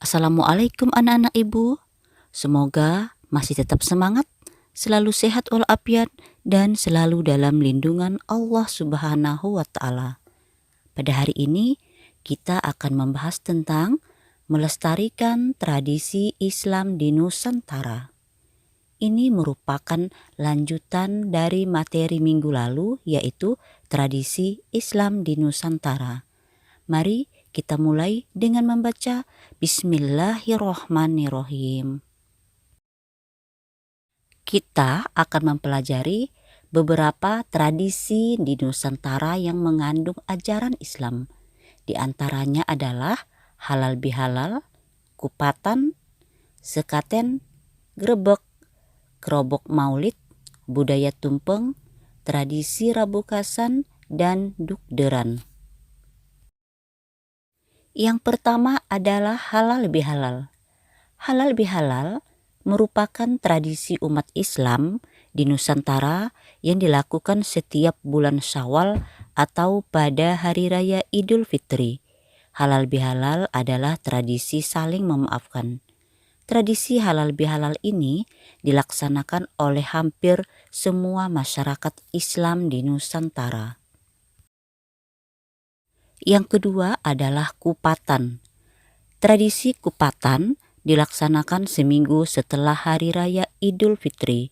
Assalamualaikum anak-anak ibu. Semoga masih tetap semangat, selalu sehat walafiat, dan selalu dalam lindungan Allah Subhanahu wa Ta'ala. Pada hari ini kita akan membahas tentang melestarikan tradisi Islam di Nusantara. Ini merupakan lanjutan dari materi minggu lalu, yaitu tradisi Islam di Nusantara. Mari kita mulai dengan membaca Bismillahirrohmanirrohim. Kita akan mempelajari beberapa tradisi di Nusantara yang mengandung ajaran Islam. Di antaranya adalah halal bihalal, kupatan, sekaten, grebek, kerobok maulid, budaya tumpeng, tradisi rabukasan, dan dukderan. Yang pertama adalah halal bihalal. Halal bihalal merupakan tradisi umat Islam di Nusantara yang dilakukan setiap bulan Syawal atau pada hari raya Idul Fitri. Halal bihalal adalah tradisi saling memaafkan. Tradisi halal bihalal ini dilaksanakan oleh hampir semua masyarakat Islam di Nusantara. Yang kedua adalah kupatan. Tradisi kupatan dilaksanakan seminggu setelah Hari Raya Idul Fitri.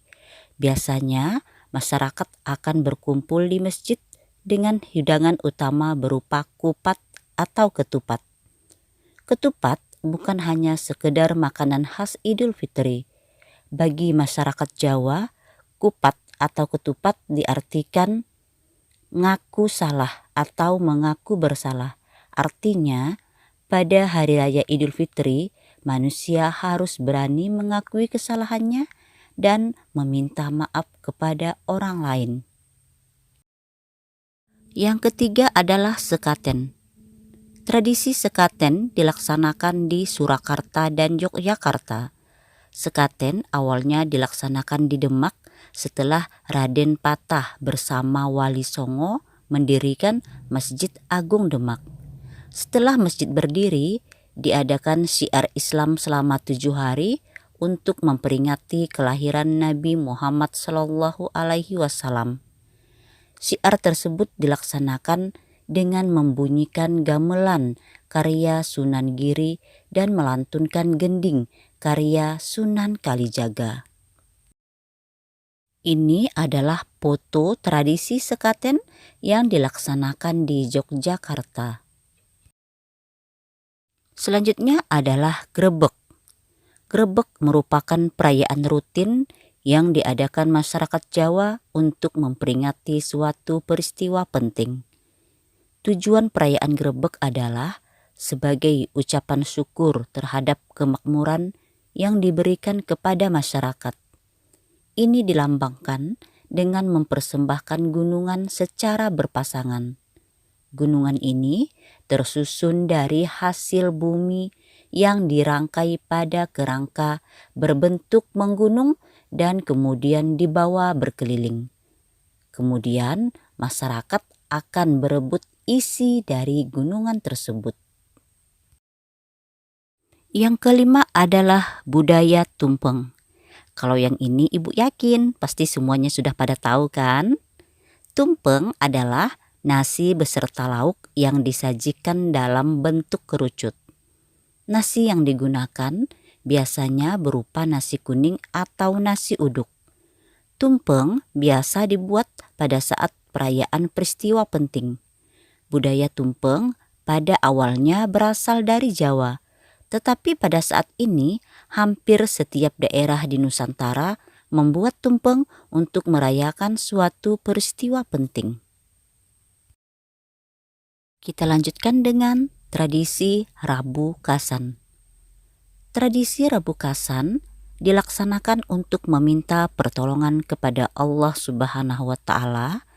Biasanya masyarakat akan berkumpul di masjid dengan hidangan utama berupa kupat atau ketupat. Ketupat bukan hanya sekedar makanan khas Idul Fitri. Bagi masyarakat Jawa, kupat atau ketupat diartikan ngaku salah atau mengaku bersalah. Artinya, pada Hari Raya Idul Fitri, manusia harus berani mengakui kesalahannya dan meminta maaf kepada orang lain. Yang ketiga adalah sekaten. Tradisi sekaten dilaksanakan di Surakarta dan Yogyakarta. Sekaten awalnya dilaksanakan di Demak setelah Raden Patah bersama Wali Songo mendirikan Masjid Agung Demak. Setelah masjid berdiri, diadakan syiar Islam selama 7 hari untuk memperingati kelahiran Nabi Muhammad SAW. Syiar tersebut dilaksanakan dengan membunyikan gamelan karya Sunan Giri dan melantunkan gending karya Sunan Kalijaga. Ini adalah foto tradisi sekaten yang dilaksanakan di Yogyakarta. Selanjutnya adalah grebek. Grebek merupakan perayaan rutin yang diadakan masyarakat Jawa untuk memperingati suatu peristiwa penting. Tujuan perayaan grebek adalah sebagai ucapan syukur terhadap kemakmuran yang diberikan kepada masyarakat. Ini dilambangkan dengan mempersembahkan gunungan secara berpasangan. Gunungan ini tersusun dari hasil bumi yang dirangkai pada kerangka berbentuk menggunung dan kemudian dibawa berkeliling. Kemudian masyarakat akan berebut isi dari gunungan tersebut. Yang kelima adalah budaya tumpeng. Kalau yang ini ibu yakin pasti semuanya sudah pada tahu kan? Tumpeng adalah nasi beserta lauk yang disajikan dalam bentuk kerucut. Nasi yang digunakan biasanya berupa nasi kuning atau nasi uduk. Tumpeng biasa dibuat pada saat perayaan peristiwa penting. Budaya tumpeng pada awalnya berasal dari Jawa, tetapi pada saat ini hampir setiap daerah di Nusantara membuat tumpeng untuk merayakan suatu peristiwa penting. Kita lanjutkan dengan tradisi Rabu Kasan. Tradisi Rabu Kasan dilaksanakan untuk meminta pertolongan kepada Allah Subhanahu wa Ta'ala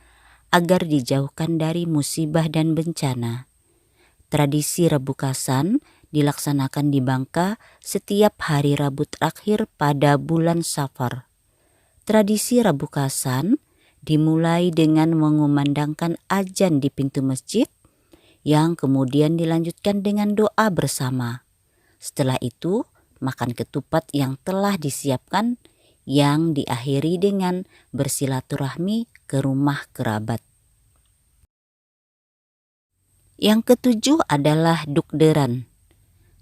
agar dijauhkan dari musibah dan bencana. Tradisi Rabu Kasan dilaksanakan di Bangka setiap hari Rabu terakhir pada bulan Safar. Tradisi Rabu Kasan dimulai dengan mengumandangkan azan di pintu masjid yang kemudian dilanjutkan dengan doa bersama. Setelah itu, makan ketupat yang telah disiapkan yang diakhiri dengan bersilaturahmi ke rumah kerabat. Yang ketujuh adalah Dukderan.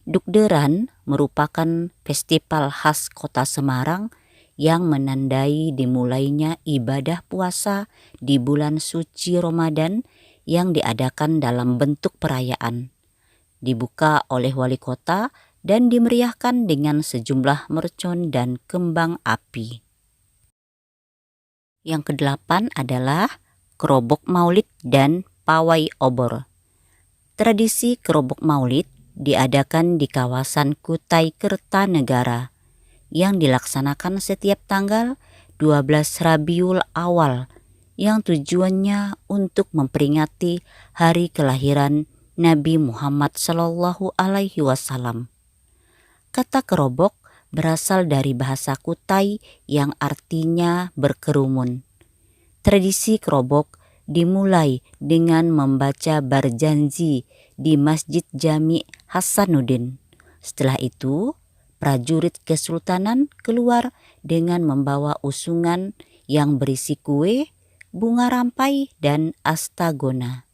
Dukderan merupakan festival khas kota Semarang yang menandai dimulainya ibadah puasa di bulan suci Ramadan yang diadakan dalam bentuk perayaan. Dibuka oleh wali kota dan dimeriahkan dengan sejumlah mercon dan kembang api. Yang kedelapan adalah Kerobok Maulid dan Pawai Obor. Tradisi Kerobok Maulid diadakan di kawasan Kutai Kertanegara yang dilaksanakan setiap tanggal 12 Rabiul Awal yang tujuannya untuk memperingati hari kelahiran Nabi Muhammad Sallallahu Alaihi Wasallam. Kata kerobok berasal dari bahasa Kutai yang artinya berkerumun. Tradisi kerobok dimulai dengan membaca berjanji di Masjid Jami Hasanuddin. Setelah itu, prajurit kesultanan keluar dengan membawa usungan yang berisi kue, bunga rampai, dan astagona.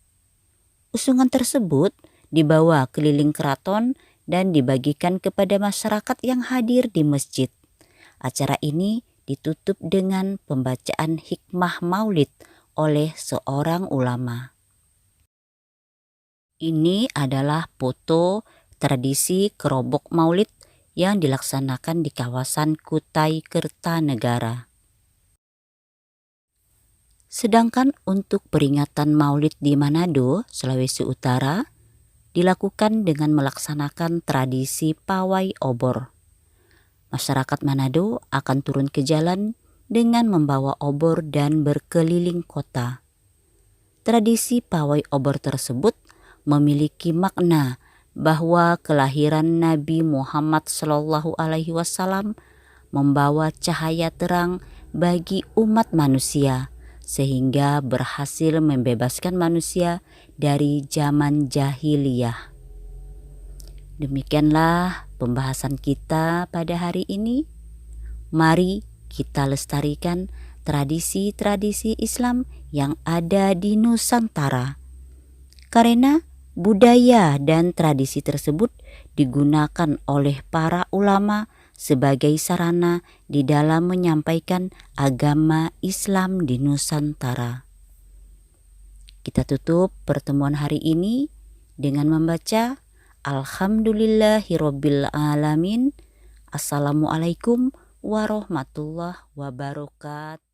Usungan tersebut dibawa keliling keraton dan dibagikan kepada masyarakat yang hadir di masjid. Acara ini ditutup dengan pembacaan hikmah maulid oleh seorang ulama. Ini adalah foto tradisi kerobok maulid yang dilaksanakan di kawasan Kutai Kertanegara. Sedangkan untuk peringatan maulid di Manado, Sulawesi Utara, dilakukan dengan melaksanakan tradisi pawai obor. Masyarakat Manado akan turun ke jalan dengan membawa obor dan berkeliling kota. Tradisi pawai obor tersebut memiliki makna bahwa kelahiran Nabi Muhammad SAW membawa cahaya terang bagi umat manusia, sehingga berhasil membebaskan manusia dari zaman jahiliyah. Demikianlah pembahasan kita pada hari ini. Mari kita lestarikan tradisi-tradisi Islam yang ada di Nusantara. Karena budaya dan tradisi tersebut digunakan oleh para ulama sebagai sarana di dalam menyampaikan agama Islam di Nusantara. Kita tutup pertemuan hari ini dengan membaca Alhamdulillahirabbil alamin. Assalamualaikum warahmatullahi wabarakatuh.